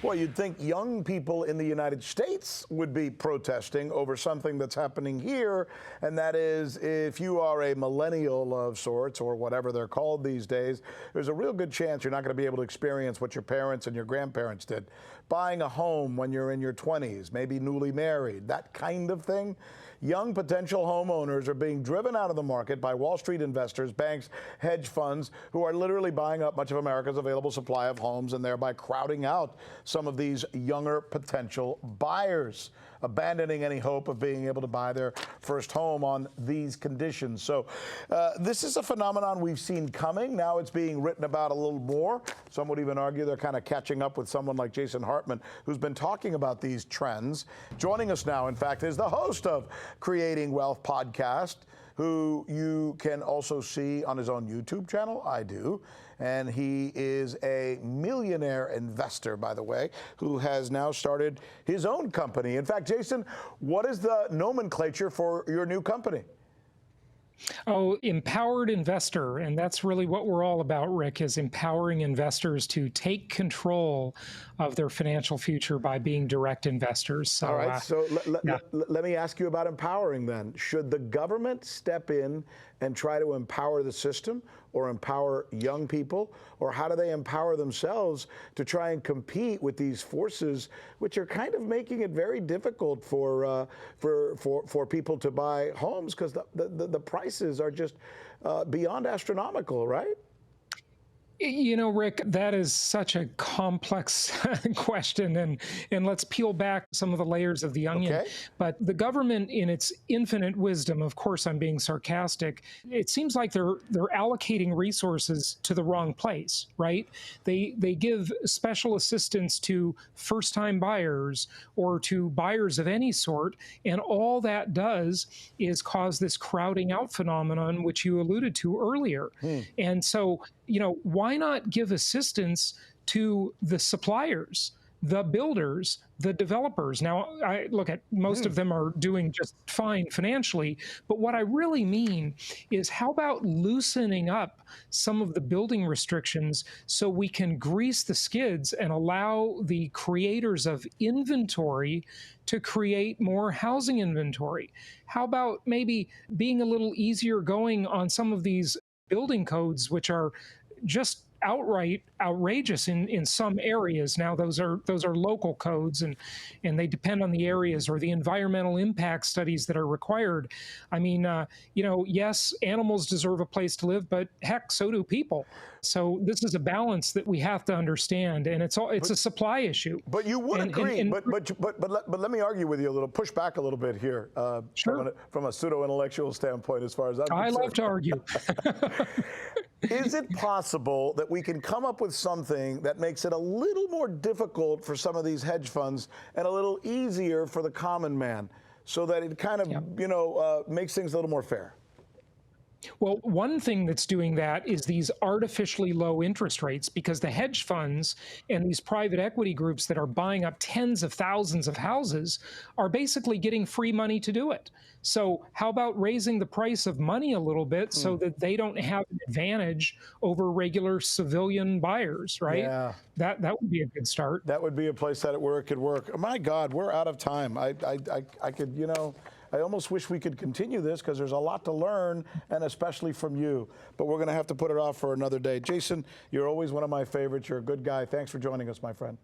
Well, you'd think young people in the United States would be protesting over something that's happening here, and that is if you are a millennial of sorts, or whatever they're called these days, there's a real good chance you're not going to be able to experience what your parents and your grandparents did. Buying a home when you're in your 20s, maybe newly married, that kind of thing. Young potential homeowners are being driven out of the market by Wall Street investors, banks, hedge funds, who are literally buying up much of America's available supply of homes and thereby crowding out some of these younger potential buyers, abandoning any hope of being able to buy their first home on these conditions. So this is a phenomenon we've seen coming. Now it's being written about a little more. Some would even argue they're kind of catching up with someone like Jason Hartman, who's been talking about these trends. Joining us now, in fact, is the host of Creating Wealth podcast, who you can also see on his own YouTube channel. I do. And he is a millionaire investor, by the way, who has now started his own company. In fact, Jason, what is the nomenclature for your new company? Oh, empowered investor. And that's really what we're all about, Rick, is empowering investors to take control of their financial future by being direct investors. So, all right. So let me ask you about empowering then. Should the government step in and try to empower the system or empower young people? Or how do they empower themselves to try and compete with these forces, which are kind of making it very difficult for people to buy homes, because the prices are just beyond astronomical, right? You know, Rick, that is such a complex question, and let's peel back some of the layers of the onion. Okay. But the government, in its infinite wisdom, of course I'm being sarcastic, it seems like they're allocating resources to the wrong place, right? They give special assistance to first-time buyers or to buyers of any sort, and all that does is cause this crowding out phenomenon, which you alluded to earlier. And so, you know, why not give assistance to the suppliers, the builders, the developers? Now, I look at most of them are doing just fine financially, but what I really mean is, how about loosening up some of the building restrictions so we can grease the skids and allow the creators of inventory to create more housing inventory? How about maybe being a little easier going on some of these building codes, which are just outright outrageous in some areas? Now, those are local codes, and they depend on the areas or the environmental impact studies that are required. I mean, you know, yes, animals deserve a place to live, but heck, so do people. So this is a balance that we have to understand, and it's a supply issue. But you would agree. But let me argue with you a little, push back a little bit here, sure, from a pseudo-intellectual standpoint, as far as I'm concerned. I love to argue. Is it possible that we can come up with something that makes it a little more difficult for some of these hedge funds and a little easier for the common man, so that it kind of, you know, makes things a little more fair? Well, one thing that's doing that is these artificially low interest rates, because the hedge funds and these private equity groups that are buying up tens of thousands of houses are basically getting free money to do it. So how about raising the price of money a little bit so that they don't have an advantage over regular civilian buyers, right? Yeah. That would be a good start. That would be a place that where it could work. My God, we're out of time. I could, you know, I almost wish we could continue this, because there's a lot to learn, and especially from you. But we're going to have to put it off for another day. Jason, you're always one of my favorites. You're a good guy. Thanks for joining us, my friend.